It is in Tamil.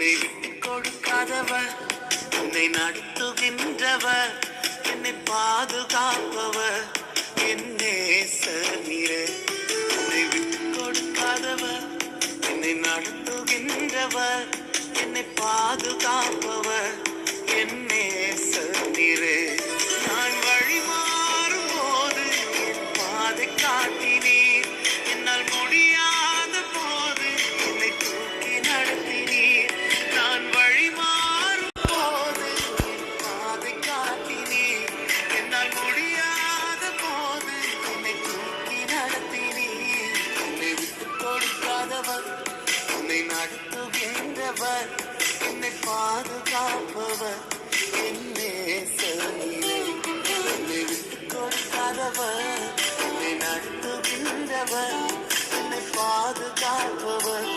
என்னை விட்டு கொடுக்காதவர், என்னை நடத்துகின்றவர், என்னை பாதுகாப்பவர், என் நேசரே. என்னை விட்டு கொடுக்காதவர், என்னை நடத்துகின்றவர், என்னை பாதுகாப்பவர், என் நேசரே. நான் வழி மாறும் போது என் பாதை காட்டினீர், என்னால் முடியாத போது என்னை தூக்கி நடத்தினீர். நான் வழி மாறும் போது என் பாதை காட்டினீர், என்னால் முடியாத போது என்னை தூக்கி நடத்தினீர். என்னை விட்டு கொடுக்காதவர், என்னை நடத்துகின்றவர், என்னை பாதுகாப்பவர், என் நேசரே. என்னை விட்டு கொடுக்காதவர், என்னை நடத்துகின்றவர், என்னை பாதுகாப்பவர்,